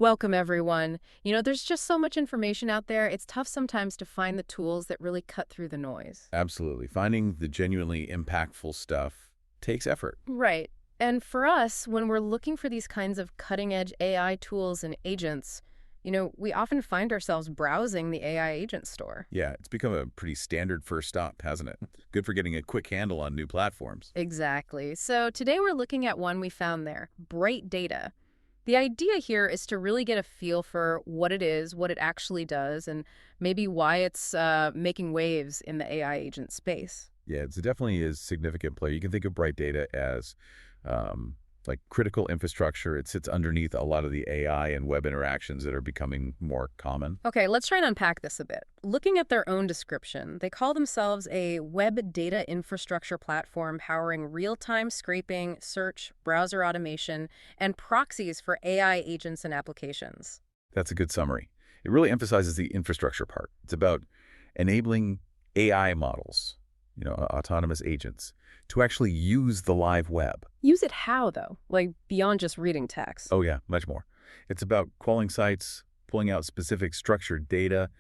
Welcome, everyone. There's just so much information out there. It's tough sometimes to find the tools that really cut through the noise. Absolutely. Finding the genuinely impactful stuff takes effort. Right. And for us, when we're looking for these kinds of cutting-edge AI tools and agents, we often find ourselves browsing the AI agent store. Yeah, it's become a pretty standard first stop, hasn't it? Good for getting a quick handle on new platforms. Exactly. So today we're looking at one we found there, Bright Data. The idea here is to really get a feel for what it is, what it actually does, and maybe why it's making waves in the AI agent space. Yeah, it definitely is a significant player. You can think of Bright Data as um, like critical infrastructure. It sits underneath a lot of the AI and web interactions that are becoming more common. Okay, let's try and unpack this a bit. Looking at their own description, they call themselves a web data infrastructure platform powering real-time scraping, search, browser automation, and proxies for AI agents and applications. That's a good summary. It really emphasizes the infrastructure part. It's about enabling AI models, autonomous agents, to actually use the live web. Use it how, though? Like, beyond just reading text. Oh yeah, much more. It's about crawling sites, pulling out specific structured data,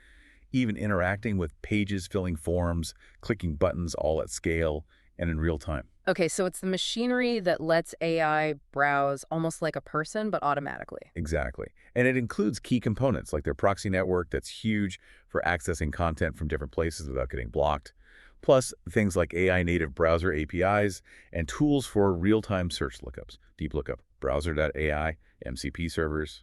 even interacting with pages, filling forms, clicking buttons all at scale and in real time. Okay, so it's the machinery that lets AI browse almost like a person, but automatically. Exactly. And it includes key components like their proxy network that's huge for accessing content from different places without getting blocked. Plus, things like AI native browser APIs and tools for real-time search lookups, deep lookup, browser.ai, MCP servers,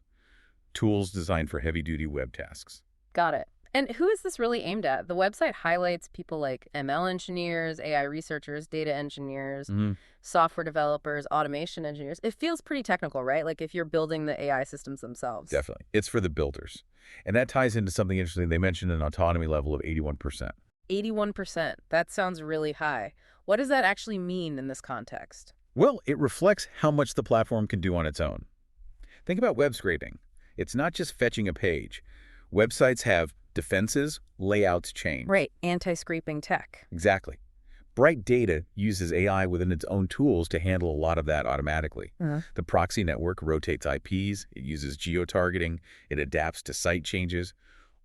tools designed for heavy-duty web tasks. Got it. And who is this really aimed at? The website highlights people like ML engineers, AI researchers, data engineers, software developers, automation engineers. It feels pretty technical, right? Like if you're building the AI systems themselves. Definitely. It's for the builders. And that ties into something interesting. They mentioned an autonomy level of 81%. 81%. That sounds really high. What does that actually mean in this context? Well, it reflects how much the platform can do on its own. Think about web scraping. It's not just fetching a page. Websites have defenses, layouts change. Right, anti-scraping tech. Exactly. Bright Data uses AI within its own tools to handle a lot of that automatically. The proxy network rotates IPs, it uses geo-targeting, it adapts to site changes,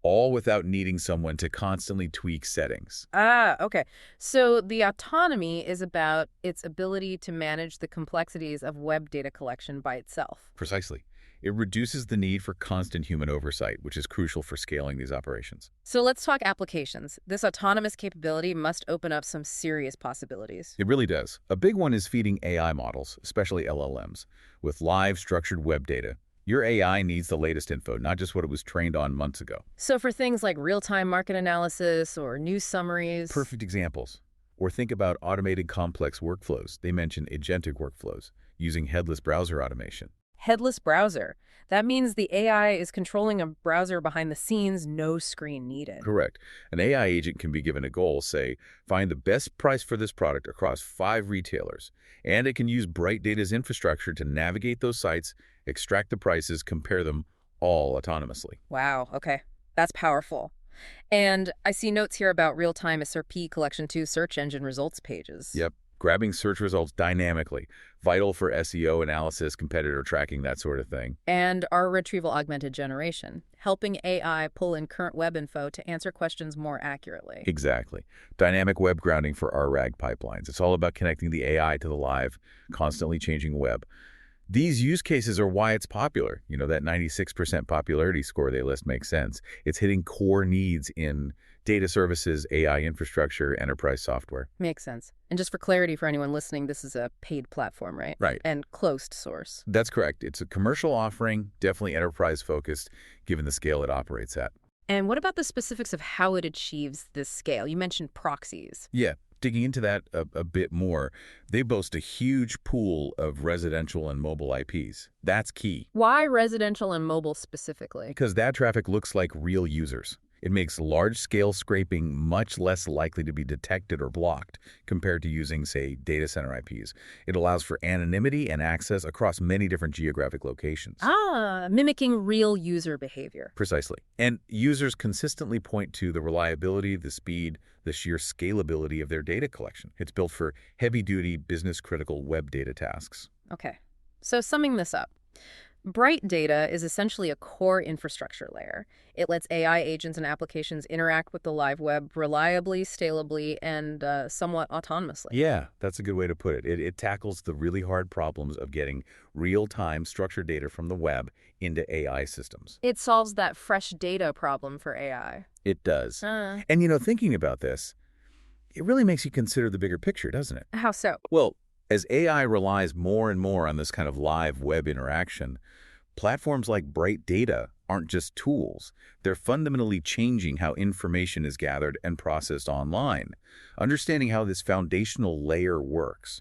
all without needing someone to constantly tweak settings. Ah, okay. So the autonomy is about its ability to manage the complexities of web data collection by itself. Precisely. It reduces the need for constant human oversight, which is crucial for scaling these operations. So let's talk applications. This autonomous capability must open up some serious possibilities. It really does. A big one is feeding AI models, especially LLMs, with live structured web data. Your AI needs the latest info, not just what it was trained on months ago. So for things like real-time market analysis or news summaries. Perfect examples. Or think about automated complex workflows. They mention agentic workflows using headless browser automation. Headless browser. That means the AI is controlling a browser behind the scenes, no screen needed. Correct. An AI agent can be given a goal, say, find the best price for this product across 5 retailers. And it can use Bright Data's infrastructure to navigate those sites, extract the prices, compare them all autonomously. Wow, okay. That's powerful. And I see notes here about real-time SRP collection to search engine results pages. Yep. Grabbing search results dynamically, vital for SEO analysis, competitor tracking, that sort of thing. And our retrieval augmented generation, helping AI pull in current web info to answer questions more accurately. Exactly. Dynamic web grounding for our RAG pipelines. It's all about connecting the AI to the live, constantly changing web. These use cases are why it's popular. That 96% popularity score they list makes sense. It's hitting core needs in data services, AI infrastructure, enterprise software. Makes sense. And just for clarity for anyone listening, this is a paid platform, right? Right. And closed source. That's correct. It's a commercial offering, definitely enterprise-focused, given the scale it operates at. And what about the specifics of how it achieves this scale? You mentioned proxies. Yeah. Digging into that a bit more, they boast a huge pool of residential and mobile IPs. That's key. Why residential and mobile specifically? Because that traffic looks like real users. It makes large-scale scraping much less likely to be detected or blocked compared to using, say, data center IPs. It allows for anonymity and access across many different geographic locations. Ah, mimicking real user behavior. Precisely. And users consistently point to the reliability, the speed, the sheer scalability of their data collection. It's built for heavy-duty, business-critical web data tasks. Okay. So summing this up, Bright Data is essentially a core infrastructure layer. It lets AI agents and applications interact with the live web reliably, scalably, and somewhat autonomously. Yeah, that's a good way to put it. It tackles the really hard problems of getting real-time structured data from the web into AI systems. It solves that fresh data problem for AI. It does. And, thinking about this, it really makes you consider the bigger picture, doesn't it? How so? Well, as AI relies more and more on this kind of live web interaction, platforms like Bright Data aren't just tools. They're fundamentally changing how information is gathered and processed online. Understanding how this foundational layer works,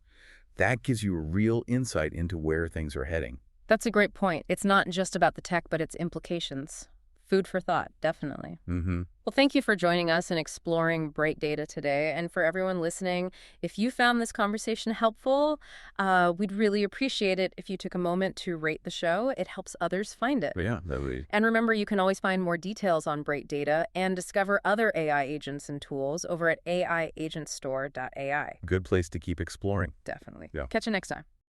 that gives you a real insight into where things are heading. That's a great point. It's not just about the tech, but its implications. Food for thought, definitely. Mm-hmm. Well, thank you for joining us in exploring Bright Data today. And for everyone listening, if you found this conversation helpful, we'd really appreciate it if you took a moment to rate the show. It helps others find it. But yeah, that would be And remember, you can always find more details on Bright Data and discover other AI agents and tools over at aiagentstore.ai. a good place to keep exploring. Definitely. Yeah. Catch you next time.